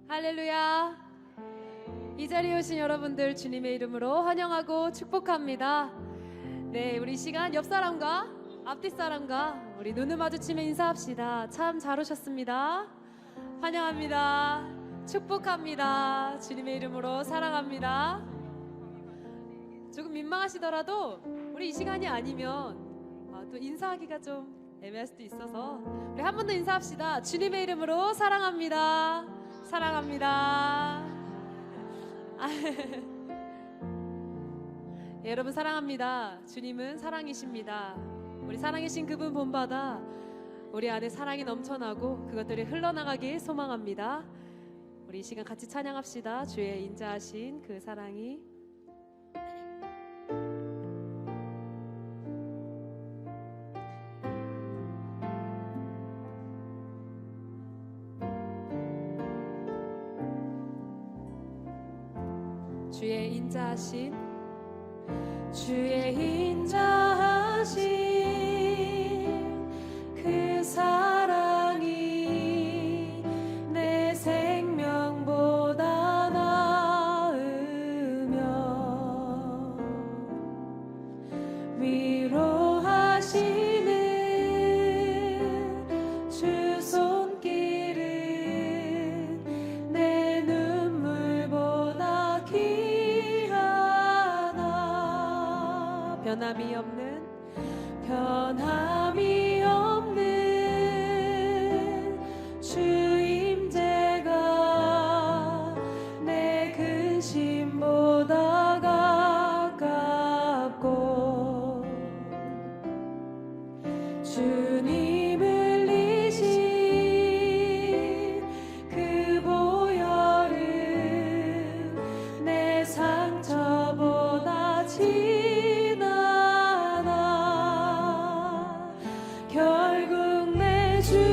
할렐루야. 이 자리에 오신 여러분들 주님의 이름으로 환영하고 축복합니다. 네, 우리 이 시간 옆 사람과 앞뒤 사람과 우리 눈을 마주치며 인사합시다. 참 잘 오셨습니다. 환영합니다. 축복합니다. 주님의 이름으로 사랑합니다. 조금 민망하시더라도 우리 이 시간이 아니면 또 인사하기가 좀 애매할 수도 있어서 우리 한 번 더 인사합시다. 주님의 이름으로 사랑합니다. 사랑합니다. 예, 여러분 사랑합니다. 주님은 사랑이십니다. 우리 사랑이신 그분 본받아 우리 안에 사랑이 넘쳐나고 그것들이 흘러나가길 소망합니다. 우리 이 시간 같이 찬양합시다. 주의 인자하신 그 사랑이 주의 인자하신 그 사랑이 내 생명보다 나으며 위로하시는 주 손길은 내 눈물보다 귀하다. 변함이 없는 주임제가 내 근심보다 가깝고 주님 흘리신 그 보혈은 내 상처보다 결국 내 주님과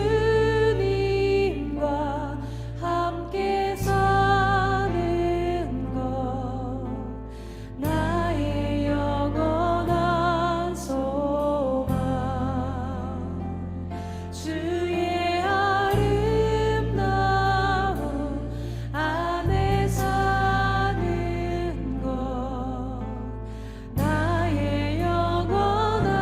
함께 사는 것 나의 영원한 소망 주의 아름다움 안에 사는 것 나의 영원한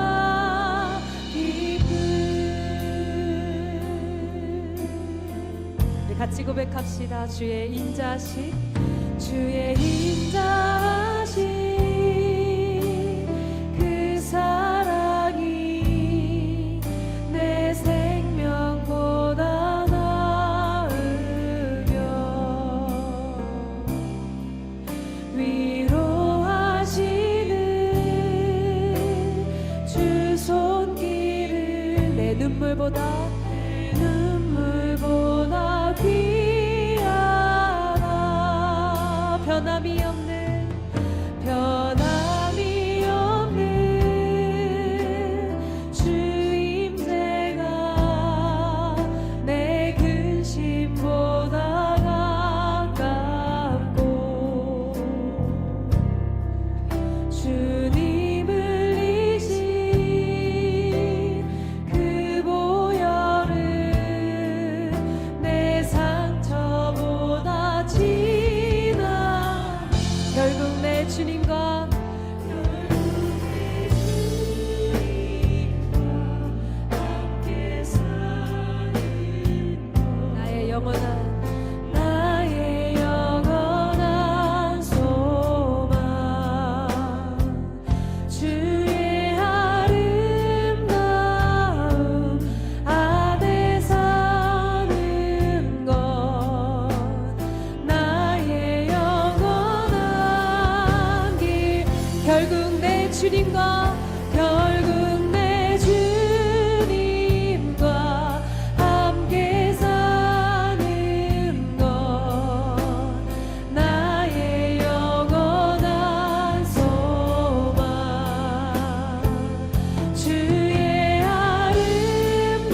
같이 고백합시다. 주의 인자하신 그 사랑이 내 생명보다 나으며 위로하시는 주 손길을 내 눈물보다 귀하다. 변함이 없는 주임제가 내 근심보다 가깝고 주님 흘리신 그 보혈은 내 상처보다 진하 결국 내 주님과 함께 사는 나의 영원한 소망 주의 아름다움 안에 사는 것 나의 영원한 길 결국 내 주님과 함께 사는 것 나의 영원한 소망 주의 아름다움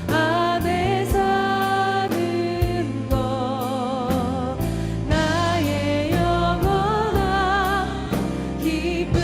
안에 사는 것 나의 영원한 기쁨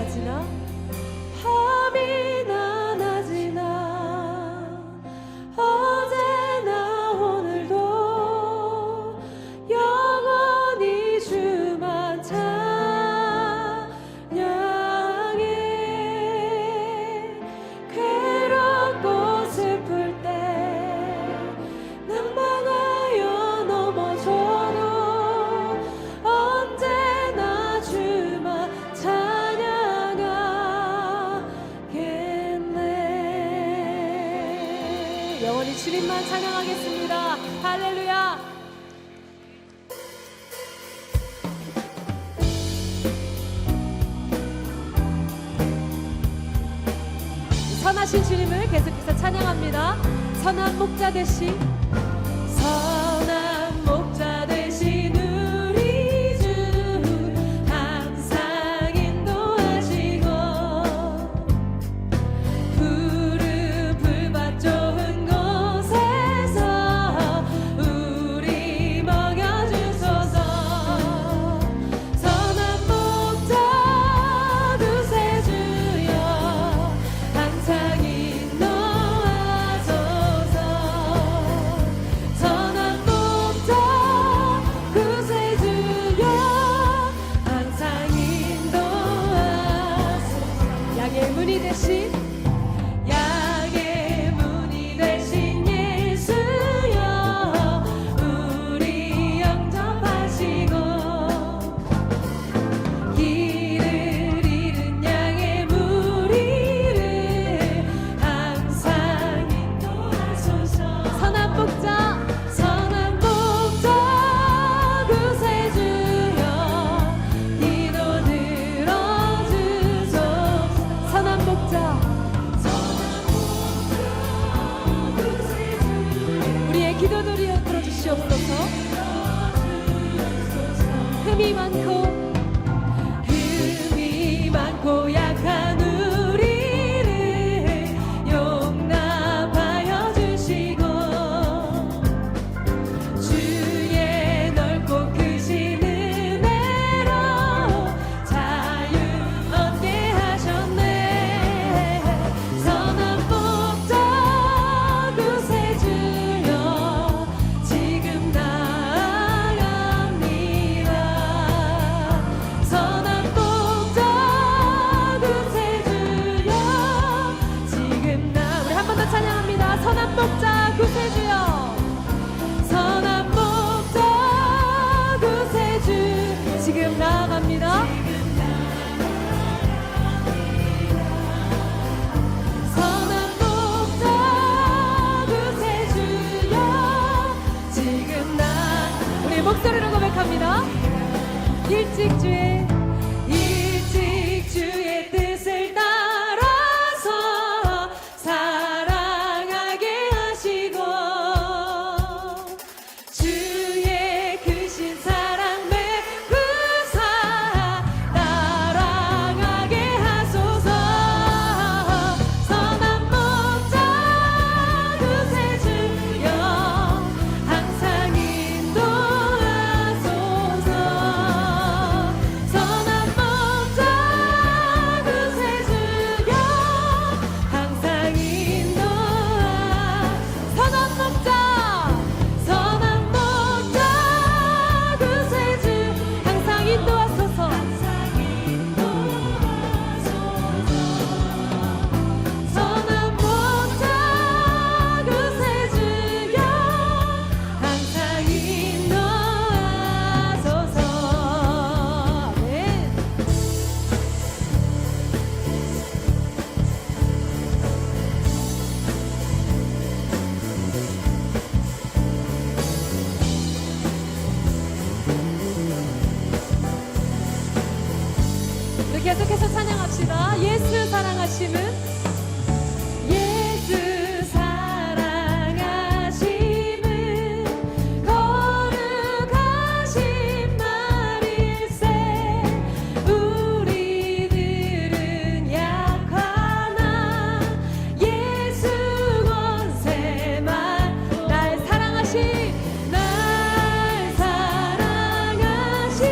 낮이나 밤이나 낮이나 어제나 오늘도 영원히 주만 찬양해. 괴롭고 슬플 때 낭망하여 넘어져도 언제나 주만 찬양하겠네. 영원히 주님만 찬양하겠습니다. 할렐루야. 선하신 주님을 계속해서 찬양합니다. 선한 목자 되신 선한 목자 되신 우리 주 항상 인도하시고 푸른 풀밭 좋은 곳에서 우리 먹여주소서. 선한 목자 구세주여 항상 인도하소서. 선한 목자 구세주여 항상 인도하소서. 양의 문이 되신 양의 문이 되신 예수여 우리 영접하시고 길을 잃은 양의 무리를 항상 인도하소서. 선한 목자 선한 목자 구세주여 기도 들어주소서. 선한 목자 우리의 기도 들어주시옵소서. 흠이 많고 약한 우리를 용납하여 주시고 주의 넓고 크신 은혜로 자유 얻게 하셨네. 선한 목자 구세주여 지금 나아갑니다. 선한 목자 구세주여 지금 우리 한 번 더 찬양합니다. 선한 목자 구세주여 선한 목자 구세주 지금 나아갑니다. 선한 목자 구세주여 지금 우리 목소리로 고백합니다. 일찍 주의 뜻을 따라서 사랑하게 하시고 주의 크신 사랑 베푸사 따라가게 하소서. 선한 목자 구세주여 항상 인도하소서. 선한 목자 구세주여 항상 인도하 선한 목자 구세주 항상 인도하소서. 선한 목자 구세주여 항상 인도하소서. 아멘. 우리 계속해서 찬양합시다. 예수 사랑하심은 예수 사랑하심은 거룩하신 말일세. 우리들은 약하나 예수 권세만 날 사랑하신 날 사랑하신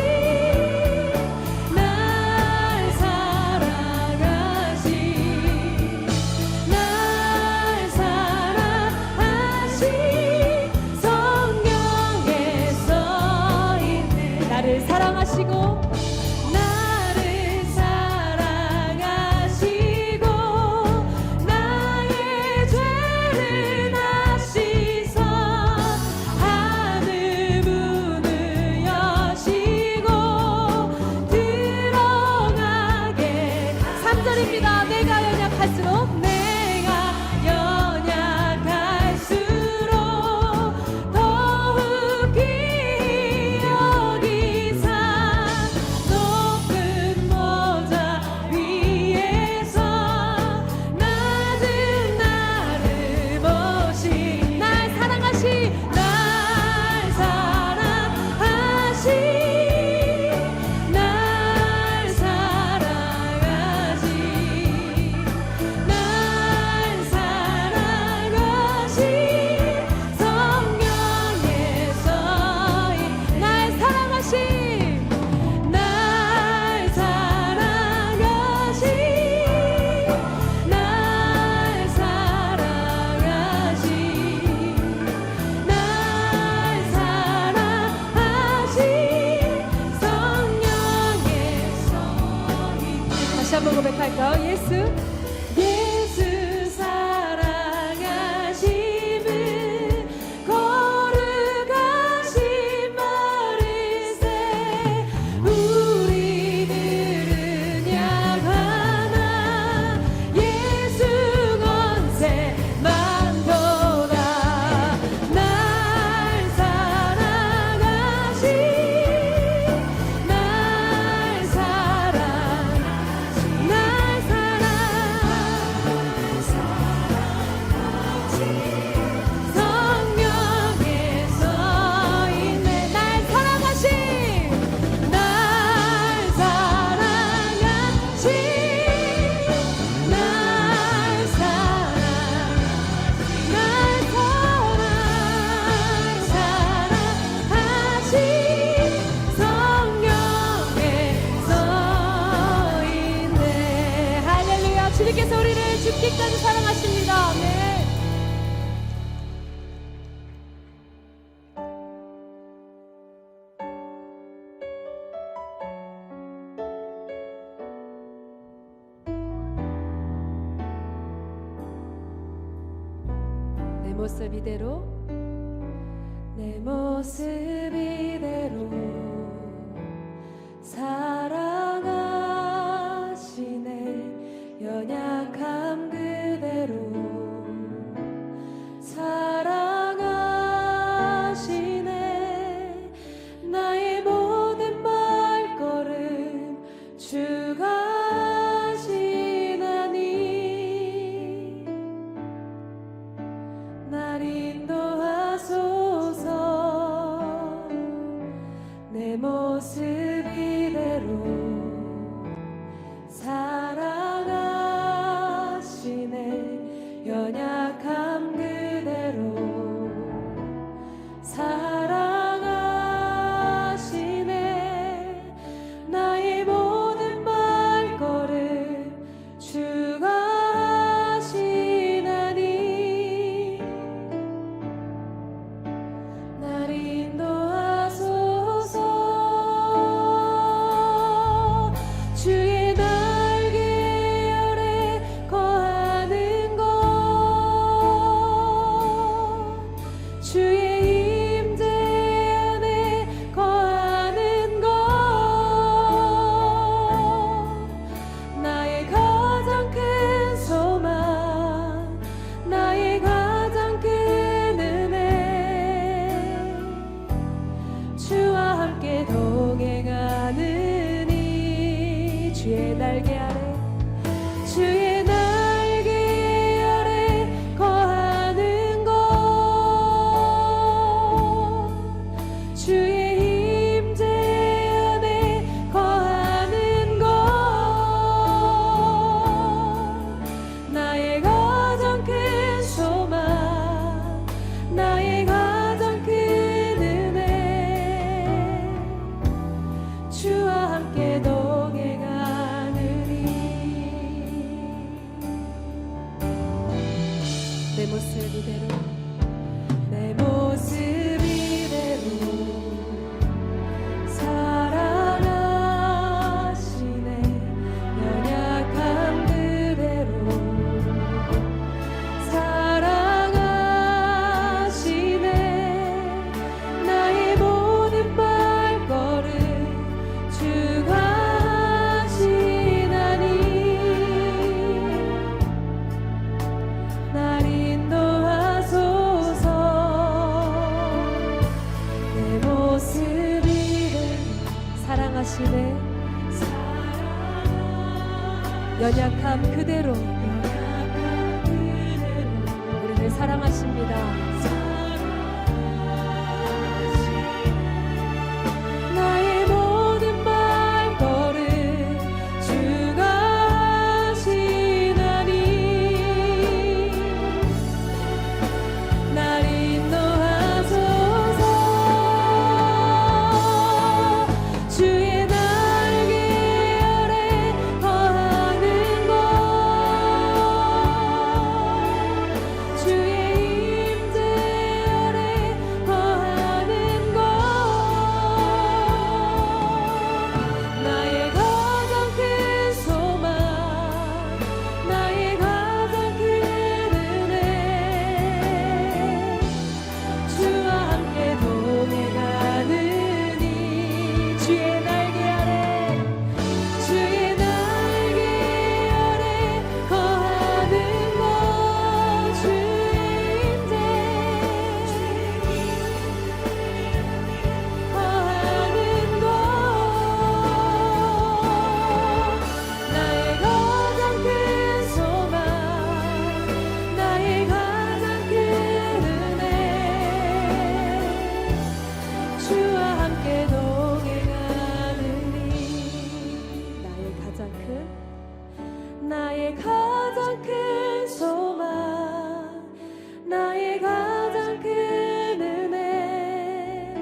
예수 사랑하심을 거룩하신 머리세 우리들은 약하나 예수 권세 많도다 날 사랑하신 날 주님께서 우리를 죽기까지 사랑하십니다. 네. 내 모습 이대로 내 모습 이대로 사랑하시네 연약함 그대로 사랑하시네 나의 모든 발걸음 주가 하시나니 날 인도하소서 내 모습 이대로 사랑하시네 연약함 그대로 사랑하시네 나의 모든 발걸음 주가 하시나니 날 인도하소서 주의 주의 날개 아래 주의 날개 아래 거하는 것 주의 임재 안에 거하는 것 나의 가장 큰 소망 나의 가장 큰 은혜 주와 함께 동행하니 내 모습 이대로 내 모습 이대로 사랑하시네 연약함 그대로 사랑하시네 나의 모든 발걸음 주가 하시나니 날 인도하소서 내 모습 이대로 사랑하시네 연약함 그대로 우리를 사랑하십니다. 나의 모든 발걸음 주가 하시나니 날 인도하소서 주의 날개 아래 거하는 것 주의 임재 나의 가장 큰 소망, 나의 가장 큰 은혜,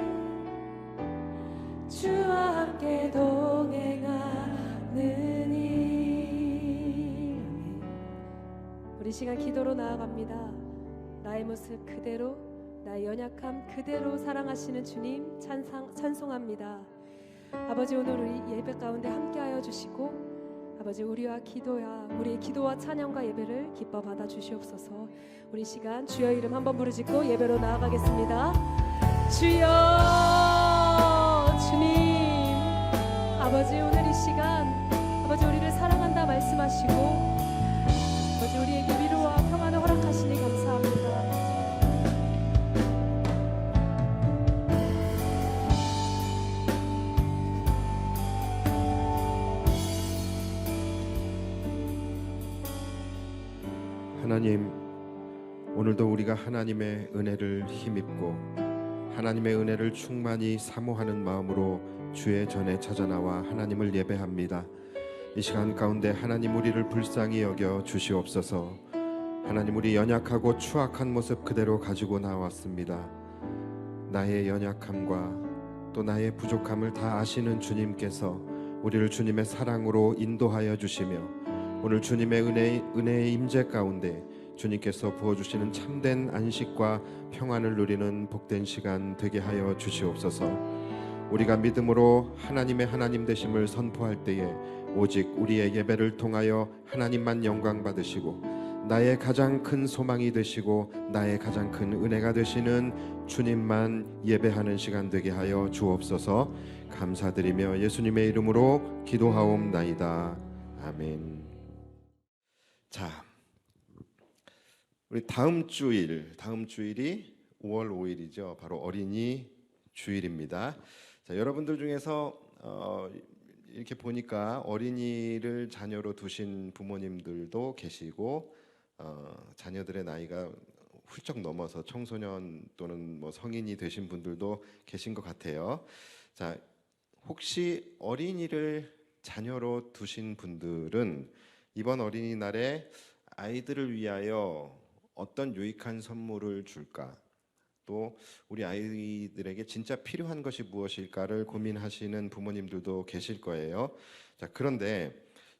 주와 함께 동행하느니. 우리 시간 기도로 나아갑니다. 나의 모습 그대로, 나의 연약함 그대로 사랑하시는 주님 찬송합니다. 아버지, 오늘 우리 예배 가운데 함께하여 주시고, 아버지, 우리의 기도와 찬양과 예배를 기뻐 받아 주시옵소서. 우리 시간 주여 이름 한번 부르짖고 예배로 나아가겠습니다. 주여, 주님, 아버지, 오늘 이 시간 아버지 우리를 사랑한다 말씀하시고, 아버지 우리에게 위로와 평안을 허락하시니 감사합니다. 하나님, 오늘도 우리가 하나님의 은혜를 힘입고 하나님의 은혜를 충만히 사모하는 마음으로 주의 전에 찾아나와 하나님을 예배합니다. 이 시간 가운데 하나님, 우리를 불쌍히 여겨 주시옵소서. 하나님, 우리 연약하고 추악한 모습 그대로 가지고 나왔습니다. 나의 연약함과 또 나의 부족함을 다 아시는 주님께서 우리를 주님의 사랑으로 인도하여 주시며, 오늘 주님의 은혜의 임재 가운데 주님께서 부어주시는 참된 안식과 평안을 누리는 복된 시간 되게 하여 주시옵소서. 우리가 믿음으로 하나님의 하나님 되심을 선포할 때에 오직 우리의 예배를 통하여 하나님만 영광 받으시고, 나의 가장 큰 소망이 되시고 나의 가장 큰 은혜가 되시는 주님만 예배하는 시간 되게 하여 주옵소서. 감사드리며 예수님의 이름으로 기도하옵나이다. 아멘. 자, 우리 다음 주일이 5월 5일이죠. 바로 어린이 주일입니다. 자, 여러분들 중에서 이렇게 보니까 어린이를 자녀로 두신 부모님들도 계시고, 자녀들의 나이가 훌쩍 넘어서 청소년 또는 뭐 성인이 되신 분들도 계신 것 같아요. 자, 혹시 어린이를 자녀로 두신 분들은 이번 어린이날에 아이들을 위하여 어떤 유익한 선물을 줄까, 또 우리 아이들에게 진짜 필요한 것이 무엇일까를 고민하시는 부모님들도 계실 거예요. 자, 그런데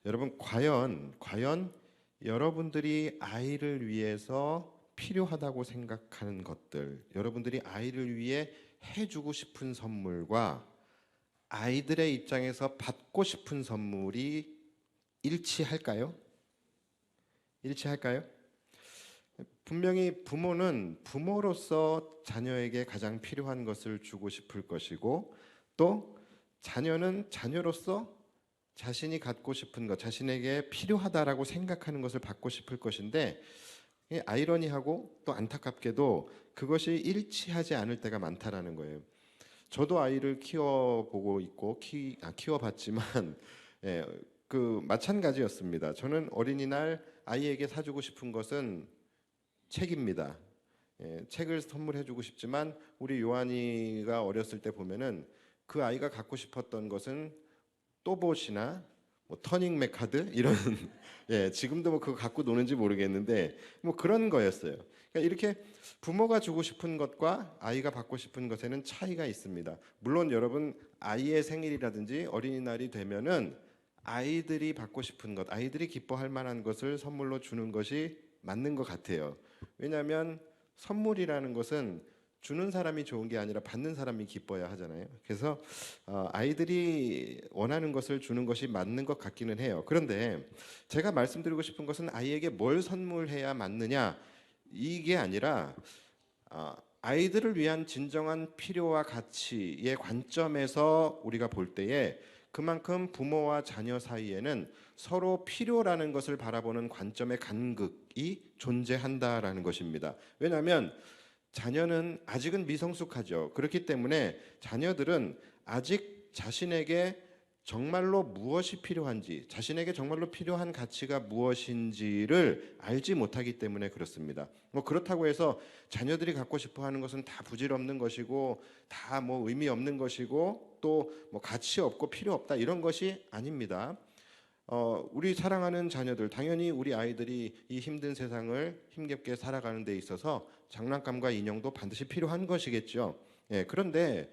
여러분, 과연 여러분들이 아이를 위해서 필요하다고 생각하는 것들, 여러분들이 아이를 위해 해주고 싶은 선물과 아이들의 입장에서 받고 싶은 선물이 일치할까요? 분명히 부모는 부모로서 자녀에게 가장 필요한 것을 주고 싶을 것이고, 또 자녀는 자녀로서 자신이 갖고 싶은 것, 자신에게 필요하다라고 생각하는 것을 받고 싶을 것인데, 아이러니하고 또 안타깝게도 그것이 일치하지 않을 때가 많다라는 거예요. 저도 아이를 키워보고 있고 키워봤지만 마찬가지였습니다. 저는 어린이날 아이에게 사주고 싶은 것은 책입니다. 책을 선물해주고 싶지만 우리 요한이가 어렸을 때 보면은 그 아이가 갖고 싶었던 것은 또봇이나 뭐 터닝맥 카드 이런 지금도 뭐 그거 갖고 노는지 모르겠는데 뭐 그런 거였어요. 그러니까 이렇게 부모가 주고 싶은 것과 아이가 받고 싶은 것에는 차이가 있습니다. 물론 여러분, 아이의 생일이라든지 어린이날이 되면은 아이들이 받고 싶은 것, 아이들이 기뻐할 만한 것을 선물로 주는 것이 맞는 것 같아요. 왜냐하면 선물이라는 것은 주는 사람이 좋은 게 아니라 받는 사람이 기뻐야 하잖아요. 그래서 아이들이 원하는 것을 주는 것이 맞는 것 같기는 해요. 그런데 제가 말씀드리고 싶은 것은 아이에게 뭘 선물해야 맞느냐, 이게 아니라 아이들을 위한 진정한 필요와 가치의 관점에서 우리가 볼 때에 그만큼 부모와 자녀 사이에는 서로 필요라는 것을 바라보는 관점의 간극이 존재한다라는 것입니다. 왜냐하면 자녀는 아직은 미성숙하죠. 그렇기 때문에 자녀들은 아직 자신에게 정말로 무엇이 필요한지, 자신에게 정말로 필요한 가치가 무엇인지를 알지 못하기 때문에 그렇습니다. 뭐 그렇다고 해서 자녀들이 갖고 싶어 하는 것은 다 부질없는 것이고 다 뭐 의미 없는 것이고 또 뭐 가치 없고 필요 없다, 이런 것이 아닙니다. 우리 사랑하는 자녀들, 당연히 우리 아이들이 이 힘든 세상을 힘겹게 살아가는 데 있어서 장난감과 인형도 반드시 필요한 것이겠죠. 예, 그런데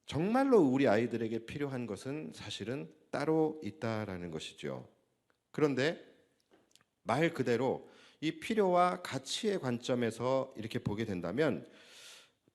정말로 우리 아이들에게 필요한 것은 사실은 따로 있다라는 것이죠. 그런데 말 그대로 이 필요와 가치의 관점에서 이렇게 보게 된다면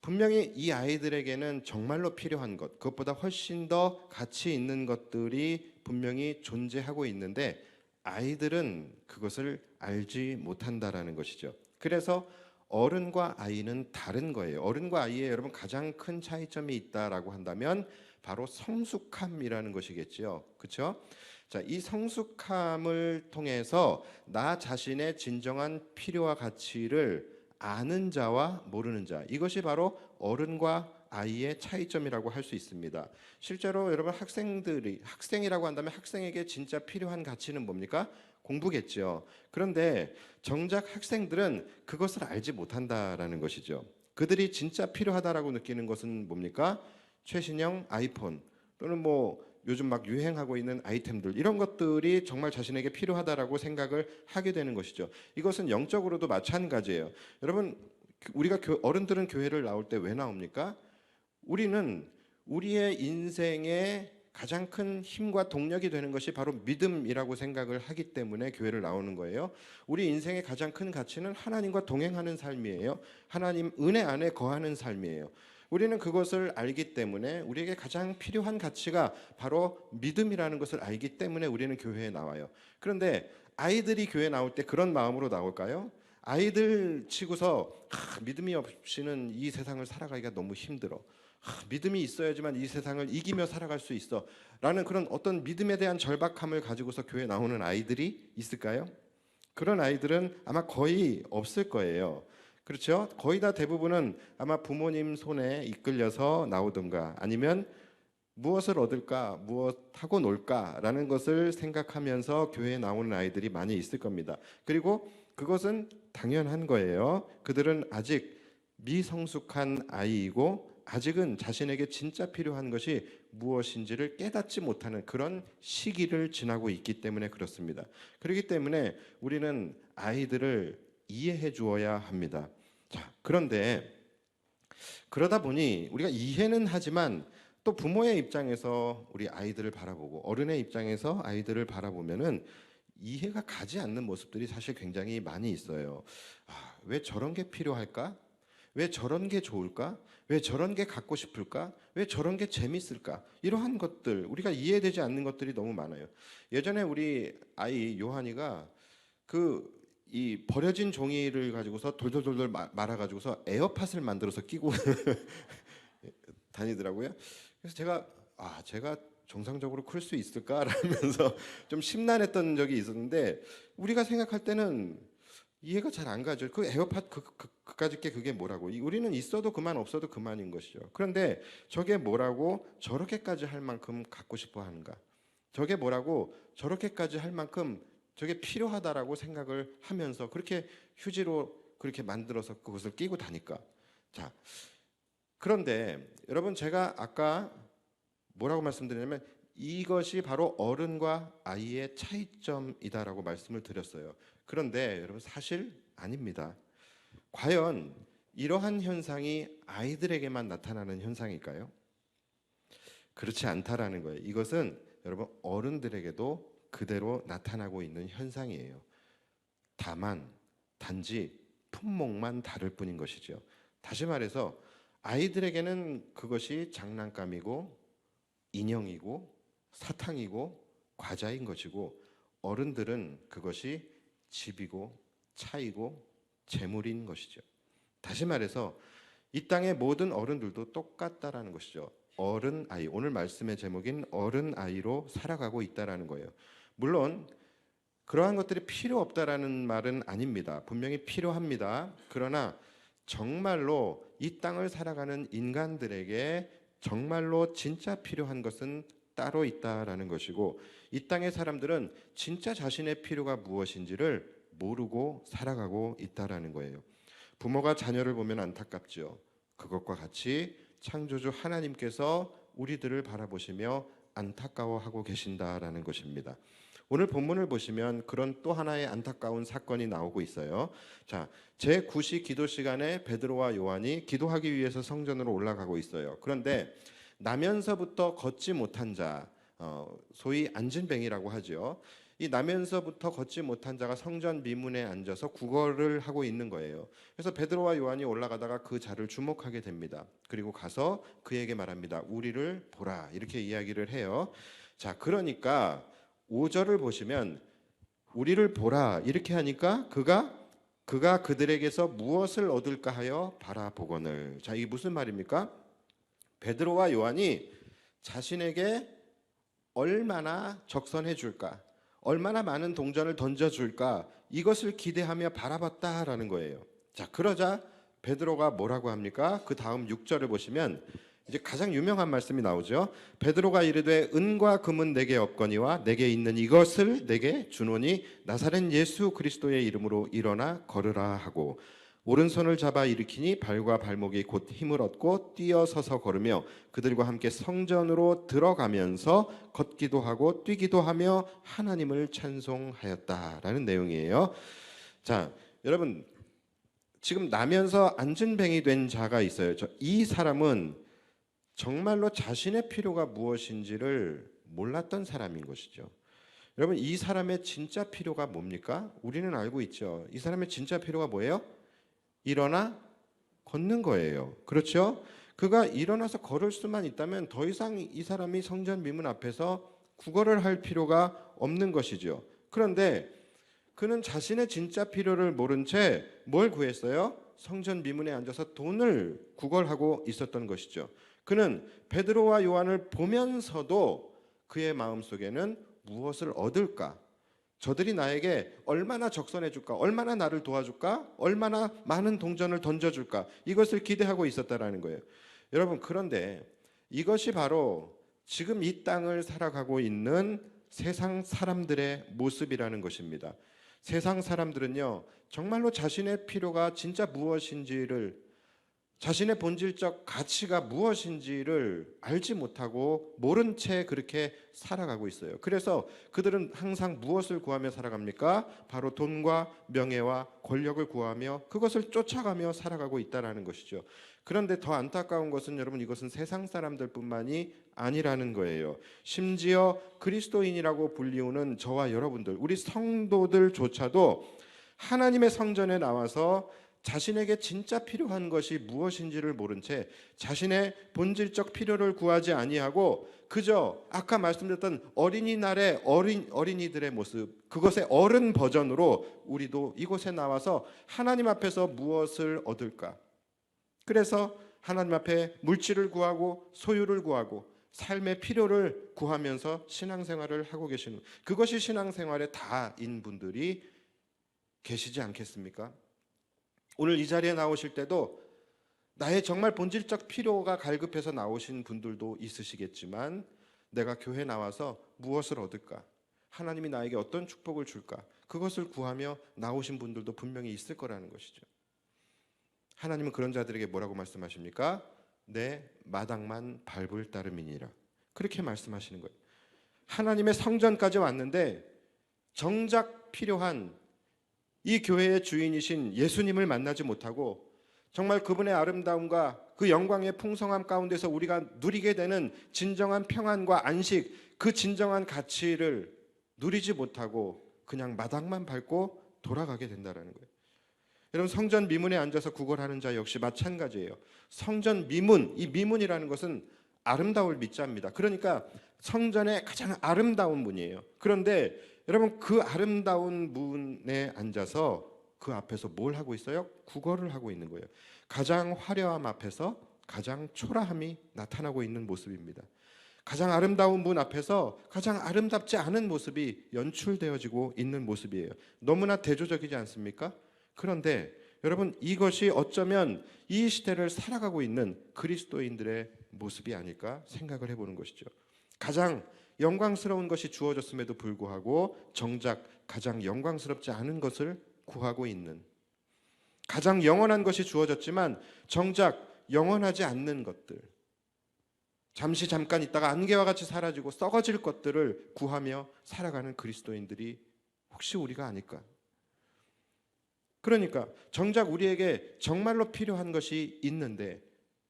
분명히 이 아이들에게는 정말로 필요한 것, 그것보다 훨씬 더 가치 있는 것들이 분명히 존재하고 있는데 아이들은 그것을 알지 못한다라는 것이죠. 그래서 어른과 아이는 다른 거예요. 어른과 아이의 여러분 가장 큰 차이점이 있다라고 한다면 바로 성숙함이라는 것이겠죠. 그렇죠? 자, 이 성숙함을 통해서 나 자신의 진정한 필요와 가치를 아는 자와 모르는 자, 이것이 바로 어른과 아이의 차이점이라고 할 수 있습니다. 실제로 여러분 학생이라고 한다면 학생에게 진짜 필요한 가치는 뭡니까? 공부겠죠. 그런데 정작 학생들은 그것을 알지 못한다라는 것이죠. 그들이 진짜 필요하다라고 느끼는 것은 뭡니까? 최신형 아이폰 또는 뭐 요즘 막 유행하고 있는 아이템들, 이런 것들이 정말 자신에게 필요하다라고 생각을 하게 되는 것이죠. 이것은 영적으로도 마찬가지예요. 여러분, 우리가 어른들은 교회를 나올 때 왜 나옵니까? 우리는 우리의 인생의 가장 큰 힘과 동력이 되는 것이 바로 믿음이라고 생각을 하기 때문에 교회를 나오는 거예요. 우리 인생의 가장 큰 가치는 하나님과 동행하는 삶이에요. 하나님 은혜 안에 거하는 삶이에요. 우리는 그것을 알기 때문에 우리에게 가장 필요한 가치가 바로 믿음이라는 것을 알기 때문에 우리는 교회에 나와요. 그런데 아이들이 교회에 나올 때 그런 마음으로 나올까요? 아이들 치고서 믿음이 없이는 이 세상을 살아가기가 너무 힘들어. 믿음이 있어야지만 이 세상을 이기며 살아갈 수 있어 라는 그런 어떤 믿음에 대한 절박함을 가지고서 교회에 나오는 아이들이 있을까요? 그런 아이들은 아마 거의 없을 거예요. 그렇죠? 거의 다 대부분은 아마 부모님 손에 이끌려서 나오든가 아니면 무엇을 얻을까, 무엇하고 놀까라는 것을 생각하면서 교회에 나오는 아이들이 많이 있을 겁니다. 그리고 그것은 당연한 거예요. 그들은 아직 미성숙한 아이이고 아직은 자신에게 진짜 필요한 것이 무엇인지를 깨닫지 못하는 그런 시기를 지나고 있기 때문에 그렇습니다. 그렇기 때문에 우리는 아이들을 이해해 주어야 합니다. 자, 그런데 그러다 보니 우리가 이해는 하지만 또 부모의 입장에서 우리 아이들을 바라보고 어른의 입장에서 아이들을 바라보면은 이해가 가지 않는 모습들이 사실 굉장히 많이 있어요. 왜 저런 게 필요할까? 왜 저런 게 좋을까? 왜 저런 게 갖고 싶을까? 왜 저런 게 재밌을까? 이러한 것들, 우리가 이해되지 않는 것들이 너무 많아요. 예전에 우리 아이 요한이가 이 버려진 종이를 가지고서 돌돌돌돌 말아가지고서 에어팟을 만들어서 끼고 다니더라고요. 그래서 제가 정상적으로 클 수 있을까라면서 좀 심란했던 적이 있었는데 우리가 생각할 때는 이해가 잘 안 가죠. 그 에어팟 그까짓 게 그게 뭐라고? 우리는 있어도 그만 없어도 그만인 것이죠. 그런데 저게 뭐라고 저렇게까지 할 만큼 갖고 싶어 하는가? 저게 뭐라고 저렇게까지 할 만큼 저게 필요하다라고 생각을 하면서 그렇게 휴지로 그렇게 만들어서 그것을 끼고 다니까. 자, 그런데 여러분 제가 아까 뭐라고 말씀드리냐면 이것이 바로 어른과 아이의 차이점이다라고 말씀을 드렸어요. 그런데 여러분 사실 아닙니다. 과연 이러한 현상이 아이들에게만 나타나는 현상일까요? 그렇지 않다라는 거예요. 이것은 여러분 어른들에게도 그대로 나타나고 있는 현상이에요. 단지 품목만 다를 뿐인 것이죠. 다시 말해서 아이들에게는 그것이 장난감이고 인형이고 사탕이고 과자인 것이고 어른들은 그것이 집이고 차이고 재물인 것이죠. 다시 말해서 이 땅의 모든 어른들도 똑같다라는 것이죠. 어른 아이, 오늘 말씀의 제목인 어른 아이로 살아가고 있다라는 거예요. 물론 그러한 것들이 필요 없다라는 말은 아닙니다. 분명히 필요합니다. 그러나 정말로 이 땅을 살아가는 인간들에게 정말로 진짜 필요한 것은 따로 있다라는 것이고 이 땅의 사람들은 진짜 자신의 필요가 무엇인지를 모르고 살아가고 있다라는 거예요. 부모가 자녀를 보면 안타깝죠. 그것과 같이 창조주 하나님께서 우리들을 바라보시며 안타까워하고 계신다라는 것입니다. 오늘 본문을 보시면 그런 또 하나의 안타까운 사건이 나오고 있어요. 자, 제9시 기도 시간에 베드로와 요한이 기도하기 위해서 성전으로 올라가고 있어요. 그런데 나면서부터 걷지 못한 자, 소위 안진뱅이라고 하죠. 이 나면서부터 걷지 못한 자가 성전 미문에 앉아서 구걸을 하고 있는 거예요. 그래서 베드로와 요한이 올라가다가 그 자를 주목하게 됩니다. 그리고 가서 그에게 말합니다. 우리를 보라, 이렇게 이야기를 해요. 자, 그러니까 5절을 보시면 우리를 보라 이렇게 하니까 그가 그들에게서 무엇을 얻을까 하여 바라보거늘. 자, 이게 무슨 말입니까? 베드로와 요한이 자신에게 얼마나 적선해 줄까, 얼마나 많은 동전을 던져줄까, 이것을 기대하며 바라봤다라는 거예요. 자, 그러자 베드로가 뭐라고 합니까? 그 다음 6절을 보시면 이제 가장 유명한 말씀이 나오죠. 베드로가 이르되 은과 금은 내게 없거니와 내게 있는 이것을 내게 주노니 나사렛 예수 그리스도의 이름으로 일어나 걸으라 하고 오른손을 잡아 일으키니 발과 발목이 곧 힘을 얻고 뛰어서서 걸으며 그들과 함께 성전으로 들어가면서 걷기도 하고 뛰기도 하며 하나님을 찬송하였다라는 내용이에요. 자, 여러분, 지금 나면서 안진뱅이 된 자가 있어요. 이 사람은 정말로 자신의 필요가 무엇인지를 몰랐던 사람인 것이죠. 여러분, 이 사람의 진짜 필요가 뭡니까? 우리는 알고 있죠. 이 사람의 진짜 필요가 뭐예요? 일어나 걷는 거예요. 그렇죠? 그가 일어나서 걸을 수만 있다면 더 이상 이 사람이 성전 미문 앞에서 구걸을 할 필요가 없는 것이죠. 그런데 그는 자신의 진짜 필요를 모른 채 뭘 구했어요? 성전 미문에 앉아서 돈을 구걸하고 있었던 것이죠. 그는 베드로와 요한을 보면서도 그의 마음속에는 무엇을 얻을까? 저들이 나에게 얼마나 적선해 줄까? 얼마나 나를 도와줄까? 얼마나 많은 동전을 던져줄까? 이것을 기대하고 있었다라는 거예요. 여러분, 그런데 이것이 바로 지금 이 땅을 살아가고 있는 세상 사람들의 모습이라는 것입니다. 세상 사람들은요, 정말로 자신의 필요가 진짜 무엇인지를, 자신의 본질적 가치가 무엇인지를 알지 못하고 모른 채 그렇게 살아가고 있어요. 그래서 그들은 항상 무엇을 구하며 살아갑니까? 바로 돈과 명예와 권력을 구하며 그것을 쫓아가며 살아가고 있다는 것이죠. 그런데 더 안타까운 것은 여러분, 이것은 세상 사람들뿐만이 아니라는 거예요. 심지어 그리스도인이라고 불리우는 저와 여러분들, 우리 성도들조차도 하나님의 성전에 나와서 자신에게 진짜 필요한 것이 무엇인지를 모른 채 자신의 본질적 필요를 구하지 아니하고 그저 아까 말씀드렸던 어린이날의 어린이들의 모습, 그것의 어른 버전으로 우리도 이곳에 나와서 하나님 앞에서 무엇을 얻을까? 그래서 하나님 앞에 물질을 구하고 소유를 구하고 삶의 필요를 구하면서 신앙생활을 하고 계시는, 그것이 신앙생활의 다인 분들이 계시지 않겠습니까? 오늘 이 자리에 나오실 때도 나의 정말 본질적 필요가 갈급해서 나오신 분들도 있으시겠지만 내가 교회 나와서 무엇을 얻을까? 하나님이 나에게 어떤 축복을 줄까? 그것을 구하며 나오신 분들도 분명히 있을 거라는 것이죠. 하나님은 그런 자들에게 뭐라고 말씀하십니까? 내 마당만 밟을 따름이니라. 그렇게 말씀하시는 거예요. 하나님의 성전까지 왔는데 정작 필요한 이 교회의 주인이신 예수님을 만나지 못하고 정말 그분의 아름다움과 그 영광의 풍성함 가운데서 우리가 누리게 되는 진정한 평안과 안식, 그 진정한 가치를 누리지 못하고 그냥 마당만 밟고 돌아가게 된다는 거예요. 여러분, 성전 미문에 앉아서 구걸하는 자 역시 마찬가지예요. 성전 미문, 이 미문이라는 것은 아름다울 미자입니다. 그러니까 성전의 가장 아름다운 문이에요. 그런데 여러분, 그 아름다운 문에 앉아서 그 앞에서 뭘 하고 있어요? 구걸을 하고 있는 거예요. 가장 화려함 앞에서 가장 초라함이 나타나고 있는 모습입니다. 가장 아름다운 문 앞에서 가장 아름답지 않은 모습이 연출되어지고 있는 모습이에요. 너무나 대조적이지 않습니까? 그런데 여러분, 이것이 어쩌면 이 시대를 살아가고 있는 그리스도인들의 모습이 아닐까 생각을 해보는 것이죠. 가장 영광스러운 것이 주어졌음에도 불구하고 정작 가장 영광스럽지 않은 것을 구하고 있는, 가장 영원한 것이 주어졌지만 정작 영원하지 않는 것들, 잠시 잠깐 있다가 안개와 같이 사라지고 썩어질 것들을 구하며 살아가는 그리스도인들이 혹시 우리가 아닐까? 그러니까 정작 우리에게 정말로 필요한 것이 있는데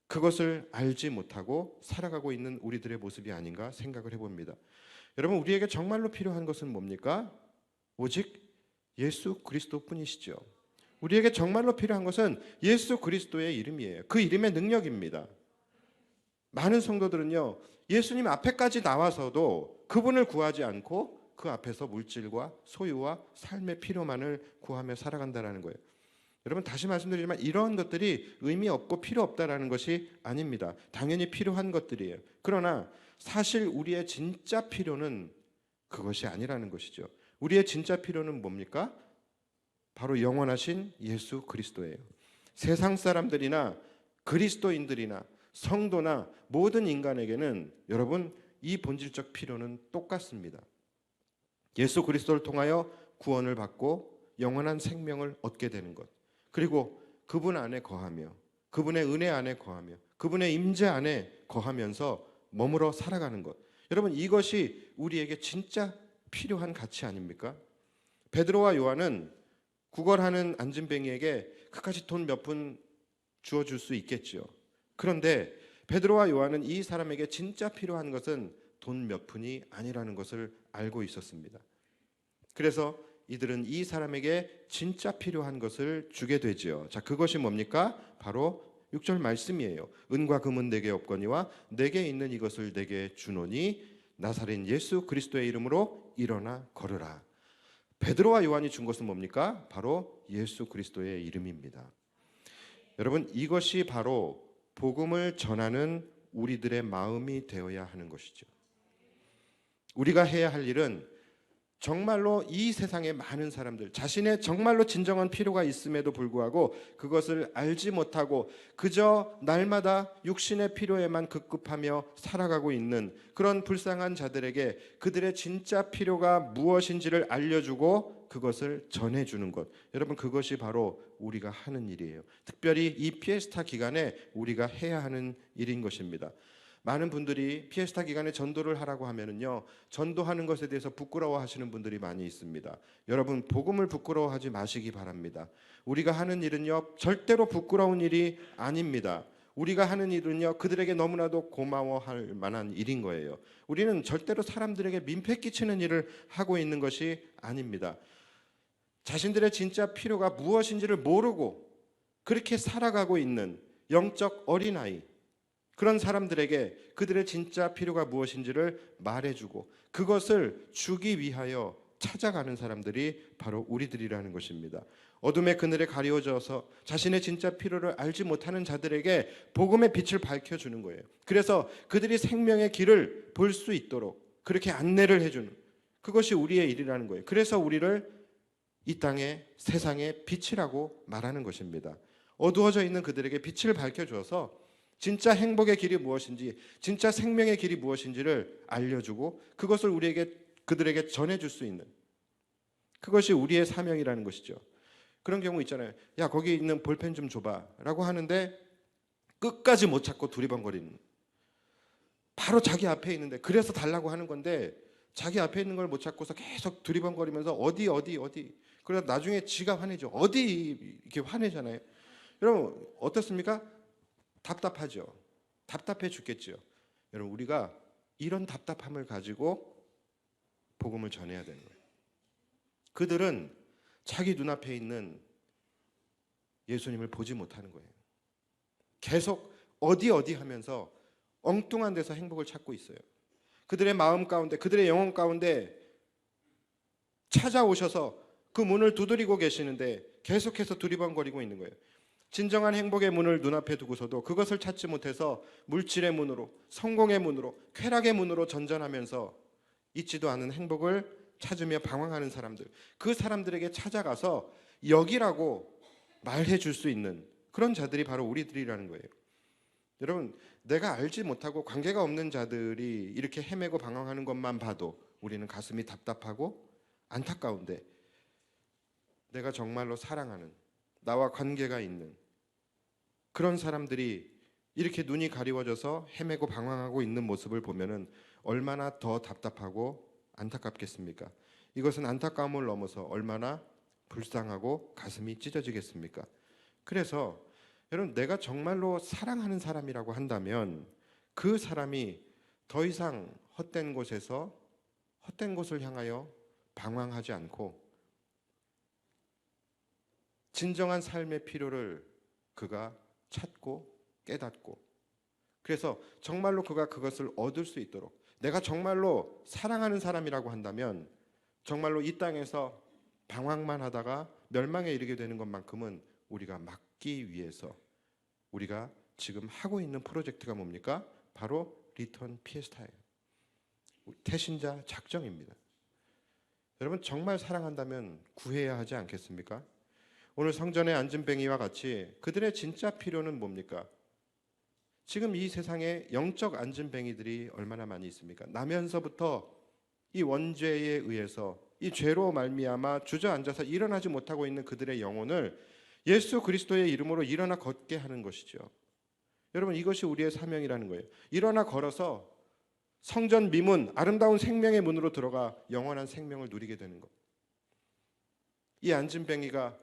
그것을 알지 못하고 살아가고 있는 우리들의 모습이 아닌가 생각을 해봅니다. 여러분, 우리에게 정말로 필요한 것은 뭡니까? 오직 예수 그리스도뿐이시죠. 우리에게 정말로 필요한 것은 예수 그리스도의 이름이에요. 그 이름의 능력입니다. 많은 성도들은요, 예수님 앞에까지 나와서도 그분을 구하지 않고 그 앞에서 물질과 소유와 삶의 필요만을 구하며 살아간다는 거예요. 여러분, 다시 말씀드리지만 이러한 것들이 의미 없고 필요 없다라는 것이 아닙니다. 당연히 필요한 것들이에요. 그러나 사실 우리의 진짜 필요는 그것이 아니라는 것이죠. 우리의 진짜 필요는 뭡니까? 바로 영원하신 예수 그리스도예요. 세상 사람들이나 그리스도인들이나 성도나 모든 인간에게는 여러분, 이 본질적 필요는 똑같습니다. 예수 그리스도를 통하여 구원을 받고 영원한 생명을 얻게 되는 것, 그리고 그분 안에 거하며 그분의 은혜 안에 거하며 그분의 임재 안에 거하면서 머물러 살아가는 것, 여러분, 이것이 우리에게 진짜 필요한 가치 아닙니까? 베드로와 요한은 구걸하는 안진뱅이에게 그까지 돈 몇 푼 주어줄 수 있겠지요. 그런데 베드로와 요한은 이 사람에게 진짜 필요한 것은 돈 몇 푼이 아니라는 것을 알고 있었습니다. 그래서 이들은 이 사람에게 진짜 필요한 것을 주게 되지요. 자, 그것이 뭡니까? 바로 6절 말씀이에요. 은과 금은 내게 없거니와 내게 있는 이것을 내게 주노니 나사렛 예수 그리스도의 이름으로 일어나 걸으라. 베드로와 요한이 준 것은 뭡니까? 바로 예수 그리스도의 이름입니다. 여러분, 이것이 바로 복음을 전하는 우리들의 마음이 되어야 하는 것이죠. 우리가 해야 할 일은 정말로 이 세상의 많은 사람들, 자신의 정말로 진정한 필요가 있음에도 불구하고 그것을 알지 못하고 그저 날마다 육신의 필요에만 급급하며 살아가고 있는 그런 불쌍한 자들에게 그들의 진짜 필요가 무엇인지를 알려주고 그것을 전해주는 것, 여러분, 그것이 바로 우리가 하는 일이에요. 특별히 이 피에스타 기간에 우리가 해야 하는 일인 것입니다. 많은 분들이 피에스타 기간에 전도를 하라고 하면은요, 전도하는 것에 대해서 부끄러워하시는 분들이 많이 있습니다. 여러분, 복음을 부끄러워하지 마시기 바랍니다. 우리가 하는 일은요, 절대로 부끄러운 일이 아닙니다. 우리가 하는 일은요, 그들에게 너무나도 고마워할 만한 일인 거예요. 우리는 절대로 사람들에게 민폐 끼치는 일을 하고 있는 것이 아닙니다. 자신들의 진짜 필요가 무엇인지를 모르고 그렇게 살아가고 있는 영적 어린아이, 그런 사람들에게 그들의 진짜 필요가 무엇인지를 말해주고 그것을 주기 위하여 찾아가는 사람들이 바로 우리들이라는 것입니다. 어둠의 그늘에 가려져서 자신의 진짜 필요를 알지 못하는 자들에게 복음의 빛을 밝혀주는 거예요. 그래서 그들이 생명의 길을 볼 수 있도록 그렇게 안내를 해주는, 그것이 우리의 일이라는 거예요. 그래서 우리를 이 땅의 세상의 빛이라고 말하는 것입니다. 어두워져 있는 그들에게 빛을 밝혀주어서 진짜 행복의 길이 무엇인지, 진짜 생명의 길이 무엇인지를 알려주고 그것을 그들에게 전해줄 수 있는, 그것이 우리의 사명이라는 것이죠. 그런 경우 있잖아요. 야, 거기 있는 볼펜 좀 줘봐 라고 하는데 끝까지 못 찾고 두리번거리는, 바로 자기 앞에 있는데 그래서 달라고 하는 건데 자기 앞에 있는 걸 못 찾고서 계속 두리번거리면서 어디 그러다 나중에 지가 화내죠. 어디 이렇게 화내잖아요. 여러분, 어떻습니까? 답답하죠. 답답해 죽겠죠. 여러분, 우리가 이런 답답함을 가지고 복음을 전해야 되는 거예요. 그들은 자기 눈앞에 있는 예수님을 보지 못하는 거예요. 계속 어디 하면서 엉뚱한 데서 행복을 찾고 있어요. 그들의 마음 가운데, 그들의 영혼 가운데 찾아오셔서 그 문을 두드리고 계시는데 계속해서 두리번거리고 있는 거예요. 진정한 행복의 문을 눈앞에 두고서도 그것을 찾지 못해서 물질의 문으로, 성공의 문으로, 쾌락의 문으로 전전하면서 있지도 않은 행복을 찾으며 방황하는 사람들, 그 사람들에게 찾아가서 여기라고 말해 줄 수 있는 그런 자들이 바로 우리들이라는 거예요. 여러분, 내가 알지 못하고 관계가 없는 자들이 이렇게 헤매고 방황하는 것만 봐도 우리는 가슴이 답답하고 안타까운데, 내가 정말로 사랑하는, 나와 관계가 있는 그런 사람들이 이렇게 눈이 가리워져서 헤매고 방황하고 있는 모습을 보면은 얼마나 더 답답하고 안타깝겠습니까? 이것은 안타까움을 넘어서 얼마나 불쌍하고 가슴이 찢어지겠습니까? 그래서 여러분, 내가 정말로 사랑하는 사람이라고 한다면 그 사람이 더 이상 헛된 곳에서 헛된 곳을 향하여 방황하지 않고 진정한 삶의 필요를 그가 찾고 깨닫고, 그래서 정말로 그가 그것을 얻을 수 있도록, 내가 정말로 사랑하는 사람이라고 한다면 정말로 이 땅에서 방황만 하다가 멸망에 이르게 되는 것만큼은 우리가 막기 위해서 우리가 지금 하고 있는 프로젝트가 뭡니까? 바로 리턴 피에스타예요. 태신자 작정입니다. 여러분, 정말 사랑한다면 구해야 하지 않겠습니까? 오늘 성전에 앉은 뱅이와 같이 그들의 진짜 필요는 뭡니까? 지금 이 세상에 영적 앉은 뱅이들이 얼마나 많이 있습니까? 나면서부터 이 원죄에 의해서 이 죄로 말미암아 주저앉아서 일어나지 못하고 있는 그들의 영혼을 예수 그리스도의 이름으로 일어나 걷게 하는 것이죠. 여러분, 이것이 우리의 사명이라는 거예요. 일어나 걸어서 성전 미문, 아름다운 생명의 문으로 들어가 영원한 생명을 누리게 되는 것. 이 앉은 뱅이가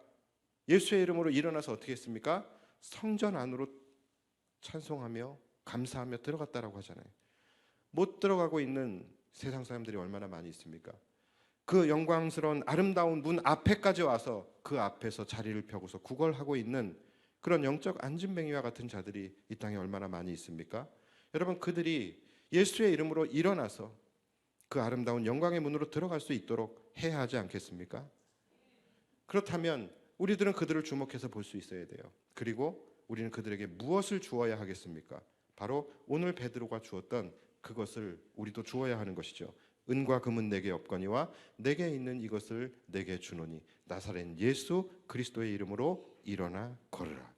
예수의 이름으로 일어나서 어떻게 했습니까? 성전 안으로 찬송하며 감사하며 들어갔다라고 하잖아요. 못 들어가고 있는 세상 사람들이 얼마나 많이 있습니까? 그 영광스러운 아름다운 문 앞에까지 와서 그 앞에서 자리를 펴고서 구걸하고 있는 그런 영적 앉은뱅이와 같은 자들이 이 땅에 얼마나 많이 있습니까? 여러분, 그들이 예수의 이름으로 일어나서 그 아름다운 영광의 문으로 들어갈 수 있도록 해야 하지 않겠습니까? 그렇다면 우리들은 그들을 주목해서 볼 수 있어야 돼요. 그리고 우리는 그들에게 무엇을 주어야 하겠습니까? 바로 오늘 베드로가 주었던 그것을 우리도 주어야 하는 것이죠. 은과 금은 내게 없거니와 내게 있는 이것을 내게 주노니 나사렛 예수 그리스도의 이름으로 일어나 걸으라.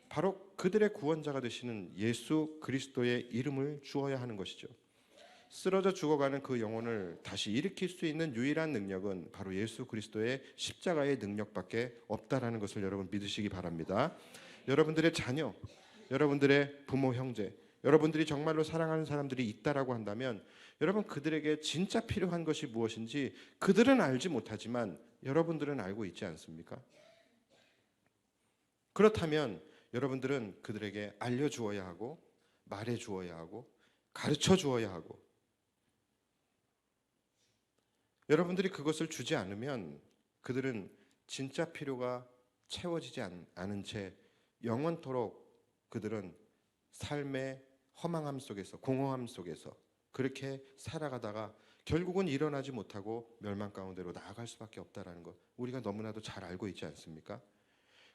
바로 그들의 구원자가 되시는 예수 그리스도의 이름을 주어야 하는 것이죠. 쓰러져 죽어가는 그 영혼을 다시 일으킬 수 있는 유일한 능력은 바로 예수 그리스도의 십자가의 능력밖에 없다라는 것을 여러분 믿으시기 바랍니다. 여러분들의 자녀, 여러분들의 부모, 형제, 여러분들이 정말로 사랑하는 사람들이 있다라고 한다면 여러분, 그들에게 진짜 필요한 것이 무엇인지 그들은 알지 못하지만 여러분들은 알고 있지 않습니까? 그렇다면 여러분들은 그들에게 알려주어야 하고 말해주어야 하고 가르쳐주어야 하고, 여러분들이 그것을 주지 않으면 그들은 진짜 필요가 채워지지 않은 채 영원토록 그들은 삶의 허망함 속에서, 공허함 속에서 그렇게 살아가다가 결국은 일어나지 못하고 멸망 가운데로 나아갈 수밖에 없다라는 것, 우리가 너무나도 잘 알고 있지 않습니까?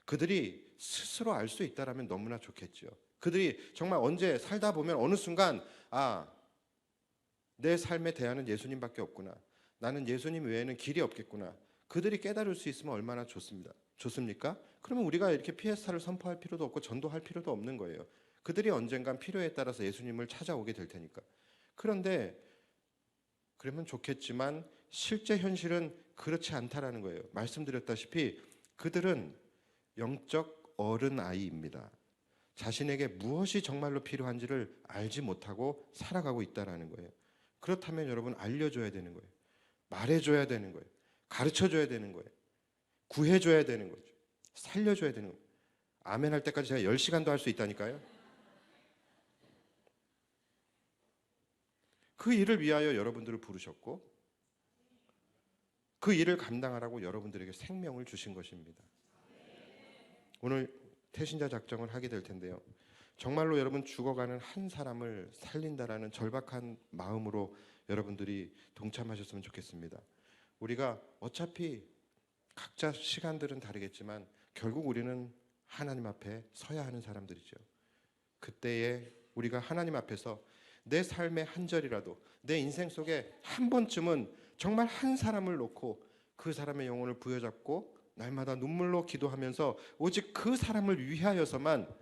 그들이 스스로 알 수 있다라면 너무나 좋겠죠. 그들이 정말 언제 살다 보면 어느 순간 내 삶의 대안은 예수님밖에 없구나, 나는 예수님 외에는 길이 없겠구나, 그들이 깨달을 수 있으면 얼마나 좋습니까? 그러면 우리가 이렇게 피에스타를 선포할 필요도 없고 전도할 필요도 없는 거예요. 그들이 언젠간 필요에 따라서 예수님을 찾아오게 될 테니까. 그런데 그러면 좋겠지만 실제 현실은 그렇지 않다라는 거예요. 말씀드렸다시피 그들은 영적 어른아이입니다. 자신에게 무엇이 정말로 필요한지를 알지 못하고 살아가고 있다라는 거예요. 그렇다면 여러분, 알려줘야 되는 거예요. 말해줘야 되는 거예요. 가르쳐줘야 되는 거예요. 구해줘야 되는 거죠. 살려줘야 되는 거예요. 아멘 할 때까지 제가 10시간도 할 수 있다니까요. 그 일을 위하여 여러분들을 부르셨고 그 일을 감당하라고 여러분들에게 생명을 주신 것입니다. 오늘 태신자 작정을 하게 될 텐데요, 정말로 여러분 죽어가는 한 사람을 살린다라는 절박한 마음으로 여러분들이 동참하셨으면 좋겠습니다. 우리가 어차피 각자 시간들은 다르겠지만 결국 우리는 하나님 앞에 서야 하는 사람들이죠. 그때에 우리가 하나님 앞에서 내 삶의 한 절이라도, 내 인생 속에 한 번쯤은 정말 한 사람을 놓고 그 사람의 영혼을 부여잡고 날마다 눈물로 기도하면서 오직 그 사람을 위하여서만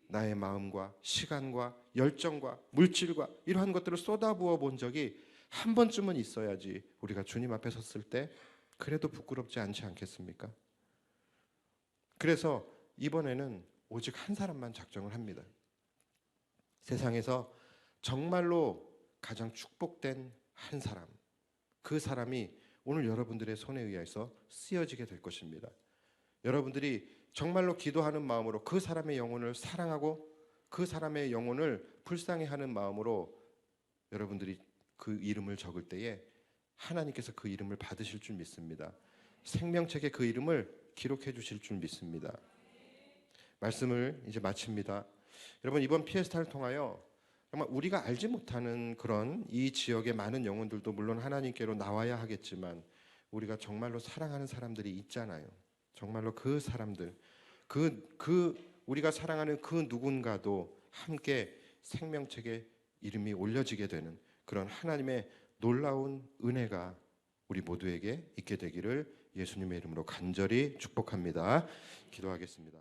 나의 마음과 시간과 열정과 물질과 이러한 것들을 쏟아부어 본 적이 한 번쯤은 있어야지 우리가 주님 앞에 섰을 때 그래도 부끄럽지 않지 않겠습니까? 그래서 이번에는 오직 한 사람만 작정을 합니다. 세상에서 정말로 가장 축복된 한 사람, 그 사람이 오늘 여러분들의 손에 의해서 쓰여지게 될 것입니다. 여러분들이 정말로 기도하는 마음으로 그 사람의 영혼을 사랑하고 그 사람의 영혼을 불쌍히하는 마음으로 여러분들이 그 이름을 적을 때에 하나님께서 그 이름을 받으실 줄 믿습니다. 생명책에 그 이름을 기록해 주실 줄 믿습니다. 말씀을 이제 마칩니다. 여러분, 이번 피에스타를 통하여 정말 우리가 알지 못하는 그런 이 지역의 많은 영혼들도 물론 하나님께로 나와야 하겠지만 우리가 정말로 사랑하는 사람들이 있잖아요. 정말로 그 사람들, 우리가 사랑하는 그 누군가도 함께 생명책에 이름이 올려지게 되는 그런 하나님의 놀라운 은혜가 우리 모두에게 있게 되기를 예수님의 이름으로 간절히 축복합니다. 기도하겠습니다.